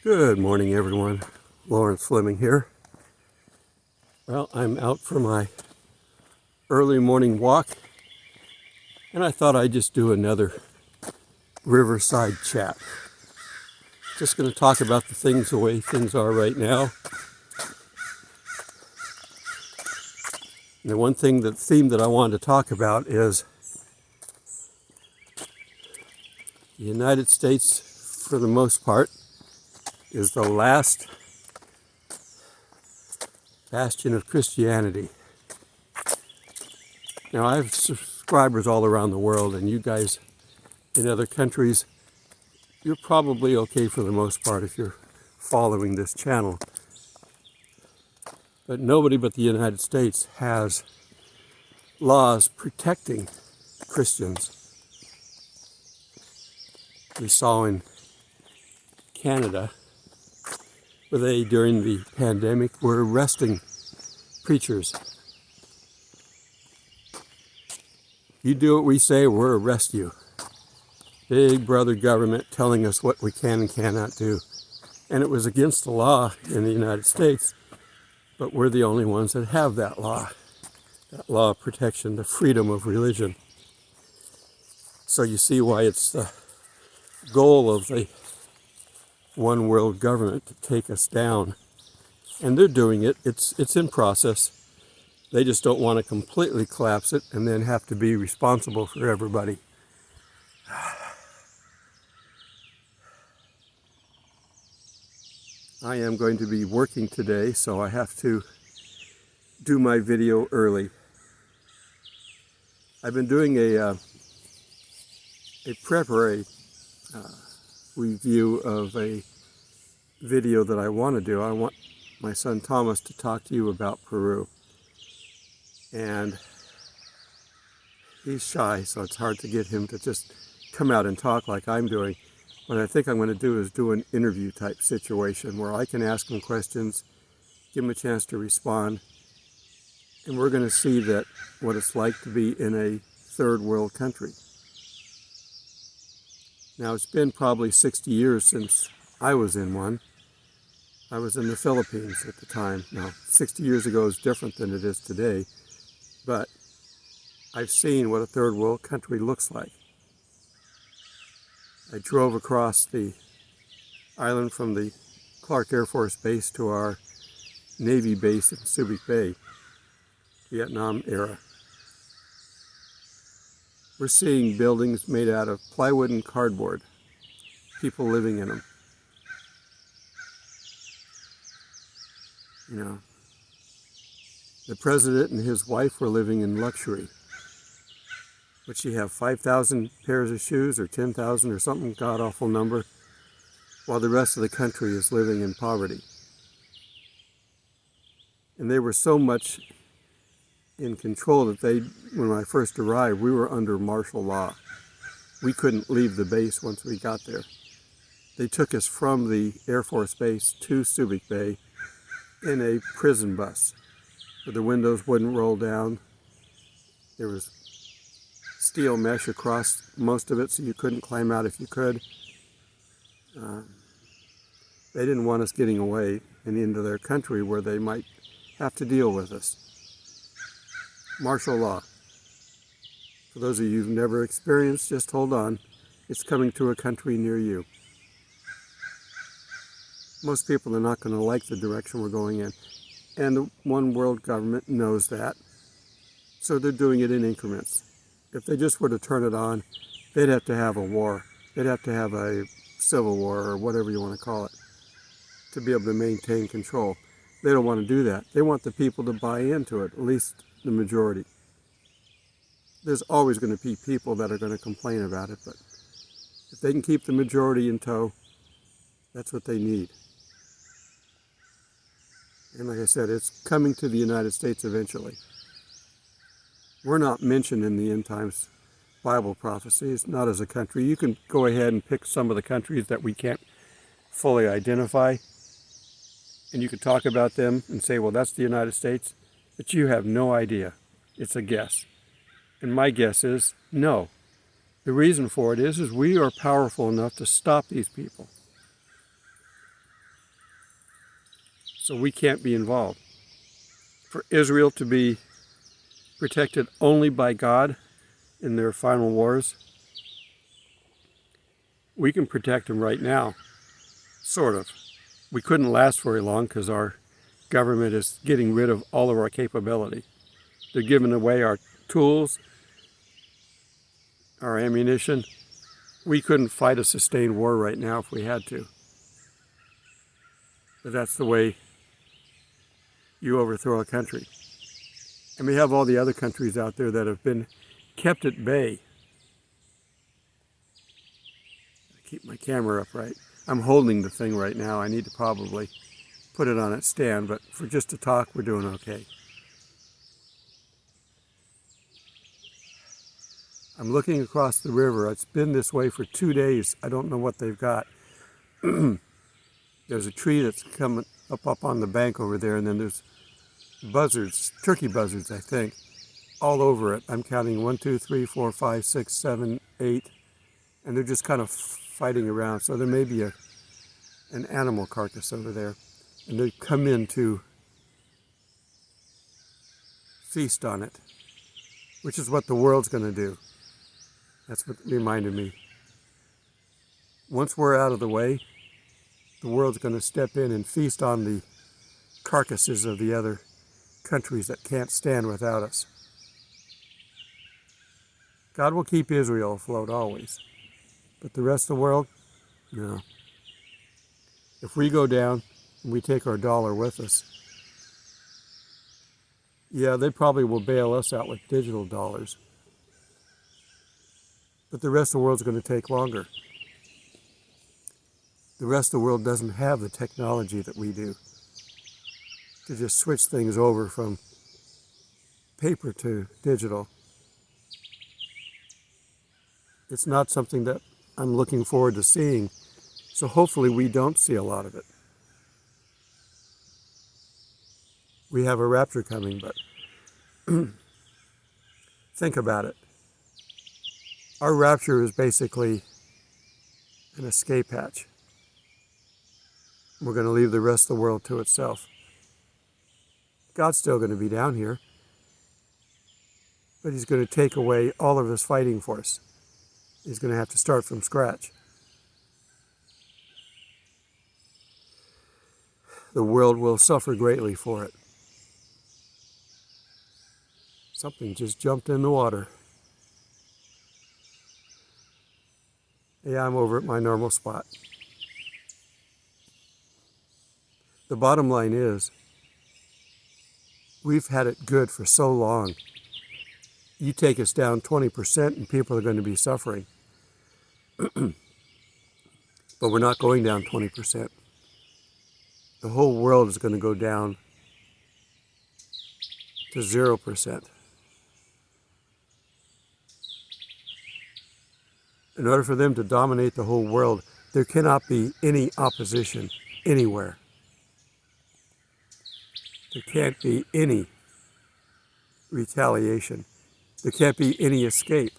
Good morning, everyone. Thomas Fleming here. Well, I'm out for my early morning walk, and I thought I'd just do another Riverside Chat. Just going to talk about the way things are right now. And the theme that I wanted to talk about is the United States, for the most part, is the last bastion of Christianity. Now, I have subscribers all around the world, and you guys in other countries, you're probably okay for the most part if you're following this channel. But nobody but the United States has laws protecting Christians. We saw in Canada where they, during the pandemic, were arresting preachers. You do what we say, we'll arrest you. Big brother government telling us what we can and cannot do. And it was against the law in the United States, but we're the only ones that have that law of protection, the freedom of religion. So you see why it's the goal of the one world government to take us down. And they're doing it. It's in process. They just don't want to completely collapse it and then have to be responsible for everybody. I am going to be working today, so I have to do my video early. I've been doing a review of a video that I want to do. I want my son Thomas to talk to you about Peru. And he's shy, so it's hard to get him to just come out and talk like I'm doing. What I think I'm going to do is do an interview type situation where I can ask him questions, give him a chance to respond, and we're going to see that what it's like to be in a third world country. Now, it's been probably 60 years since I was in one. I was in the Philippines at the time. Now, 60 years ago is different than it is today, but I've seen what a third world country looks like. I drove across the island from the Clark Air Force Base to our Navy base in Subic Bay, Vietnam era. We're seeing buildings made out of plywood and cardboard, people living in them. You know, the president and his wife were living in luxury. Would she have 5,000 pairs of shoes or 10,000 or something god-awful number, while the rest of the country is living in poverty? And they were so much in control that when I first arrived, we were under martial law. We couldn't leave the base once we got there. They took us from the Air Force Base to Subic Bay in a prison bus, where the windows wouldn't roll down. There was steel mesh across most of it, so you couldn't climb out if you could. They didn't want us getting away and into their country where they might have to deal with us. Martial law. For those of you who've never experienced, just hold on. It's coming to a country near you. Most people are not going to like the direction we're going in. And the one world government knows that. So they're doing it in increments. If they just were to turn it on, they'd have to have a war. They'd have to have a civil war, or whatever you want to call it, to be able to maintain control. They don't want to do that. They want the people to buy into it, at least the majority. There's always going to be people that are going to complain about it, but if they can keep the majority in tow, that's what they need. And like I said, it's coming to the United States eventually. We're not mentioned in the end times Bible prophecies, not as a country. You can go ahead and pick some of the countries that we can't fully identify, and you can talk about them and say, well, that's the United States, but you have no idea. It's a guess. And my guess is no. The reason for it is we are powerful enough to stop these people. So we can't be involved. For Israel to be protected only by God in their final wars, we can protect them right now, sort of. We couldn't last very long because our government is getting rid of all of our capability. They're giving away our tools, our ammunition. We couldn't fight a sustained war right now if we had to. But that's the way you overthrow a country. And we have all the other countries out there that have been kept at bay. Keep my camera upright. I'm holding the thing right now. I need to probably put it on its stand, but for just to talk, we're doing okay. I'm looking across the river. It's been this way for 2 days. I don't know what they've got. There's a tree that's coming up on the bank over there, and then there's buzzards, turkey buzzards, I think, all over it. I'm counting 1, 2, 3, 4, 5, 6, 7, 8, and they're just kind of fighting around. So there may be an animal carcass over there, and they come in to feast on it, which is what the world's going to do. That's what reminded me. Once we're out of the way, the world's going to step in and feast on the carcasses of the other countries that can't stand without us. God will keep Israel afloat always, but the rest of the world, no. If we go down and we take our dollar with us, yeah, they probably will bail us out with digital dollars. But the rest of the world's going to take longer. The rest of the world doesn't have the technology that we do to just switch things over from paper to digital. It's not something that I'm looking forward to seeing, so hopefully we don't see a lot of it. We have a rapture coming, but think about it. Our rapture is basically an escape hatch. We're going to leave the rest of the world to itself. God's still going to be down here, but he's going to take away all of his fighting force. He's going to have to start from scratch. The world will suffer greatly for it. Something just jumped in the water. Yeah, I'm over at my normal spot. The bottom line is, we've had it good for so long. You take us down 20% and people are going to be suffering. But we're not going down 20%. The whole world is going to go down to 0%. In order for them to dominate the whole world, there cannot be any opposition anywhere. There can't be any retaliation. There can't be any escape.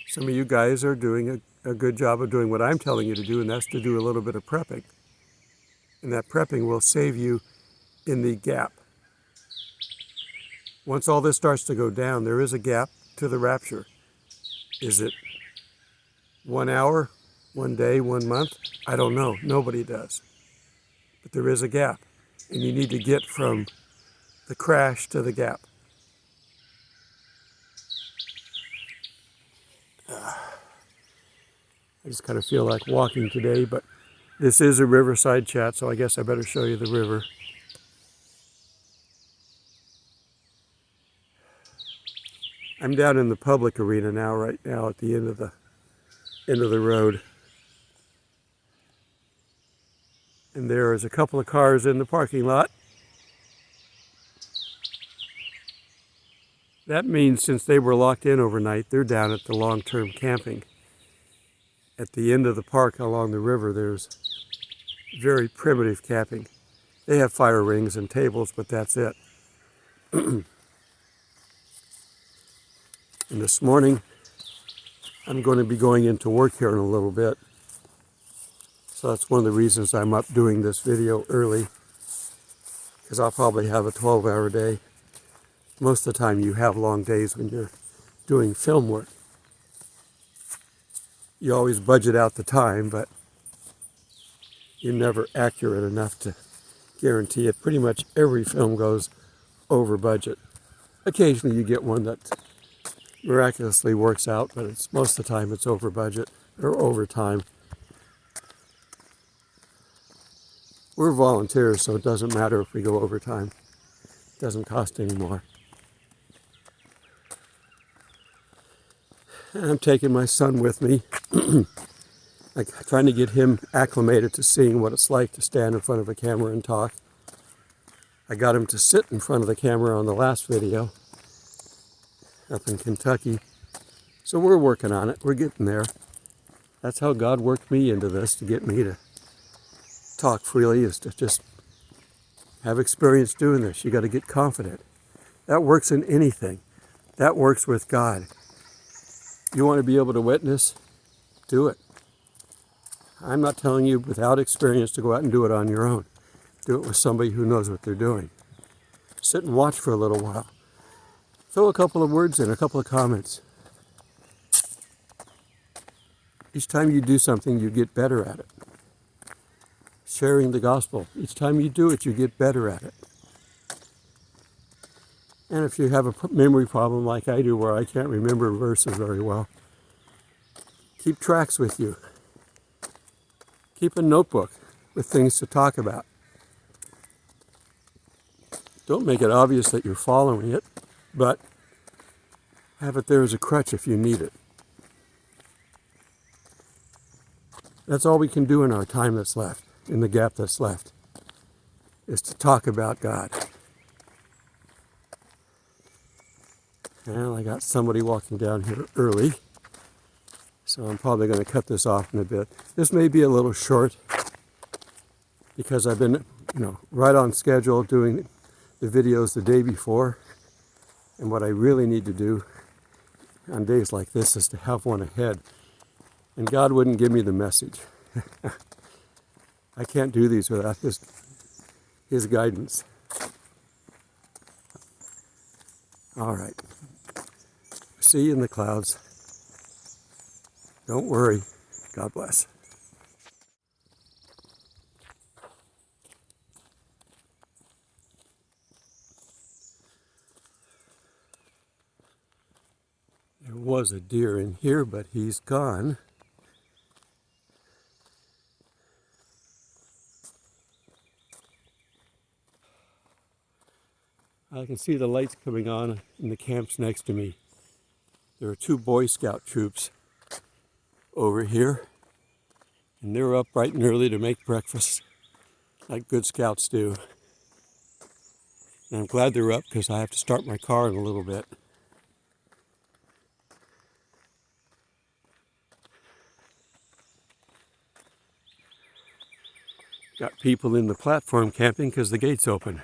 Some of you guys are doing a good job of doing what I'm telling you to do, and that's to do a little bit of prepping. And that prepping will save you in the gap. Once all this starts to go down, there is a gap to the rapture. Is it 1 hour, 1 day, 1 month? I don't know. Nobody does. But there is a gap, and you need to get from the crash to the gap. I just kind of feel like walking today, but this is a Riverside Chat, so I guess I better show you the river. I'm down in the public arena now, right now, at the end of the road. And there is a couple of cars in the parking lot. That means since they were locked in overnight, they're down at the long-term camping. At the end of the park along the river, there's very primitive camping. They have fire rings and tables, but that's it. And this morning, I'm going to be going into work here in a little bit. So that's one of the reasons I'm up doing this video early, because I'll probably have a 12-hour day. Most of the time you have long days when you're doing film work. You always budget out the time, but you're never accurate enough to guarantee it. Pretty much every film goes over budget. Occasionally you get one that miraculously works out, but most of the time it's over budget or over time. We're volunteers, so it doesn't matter if we go overtime. It doesn't cost any more. And I'm taking my son with me, trying to get him acclimated to seeing what it's like to stand in front of a camera and talk. I got him to sit in front of the camera on the last video up in Kentucky. So we're working on it. We're getting there. That's how God worked me into this, to get me to talk freely, is to just have experience doing this. You got to get confident. That works in anything. That works with God. You want to be able to witness? Do it. I'm not telling you without experience to go out and do it on your own. Do it with somebody who knows what they're doing. Sit and watch for a little while. Throw a couple of words in, a couple of comments. Each time you do something, you get better at it. Sharing the gospel. Each time you do it, you get better at it. And if you have a memory problem like I do, where I can't remember verses very well, keep tracks with you. Keep a notebook with things to talk about. Don't make it obvious that you're following it, but have it there as a crutch if you need it. That's all we can do in our time that's left, in the gap that's left, is to talk about God. Well, I got somebody walking down here early, so I'm probably going to cut this off in a bit. This may be a little short because I've been, right on schedule doing the videos the day before. And what I really need to do on days like this is to have one ahead. And God wouldn't give me the message. I can't do these without His guidance. All right. See you in the clouds. Don't worry. God bless. There was a deer in here, but he's gone. I can see the lights coming on in the camps next to me. There are 2 Boy Scout troops over here, and they're up bright and early to make breakfast like good scouts do. And I'm glad they're up because I have to start my car in a little bit. Got people in the platform camping because the gate's open.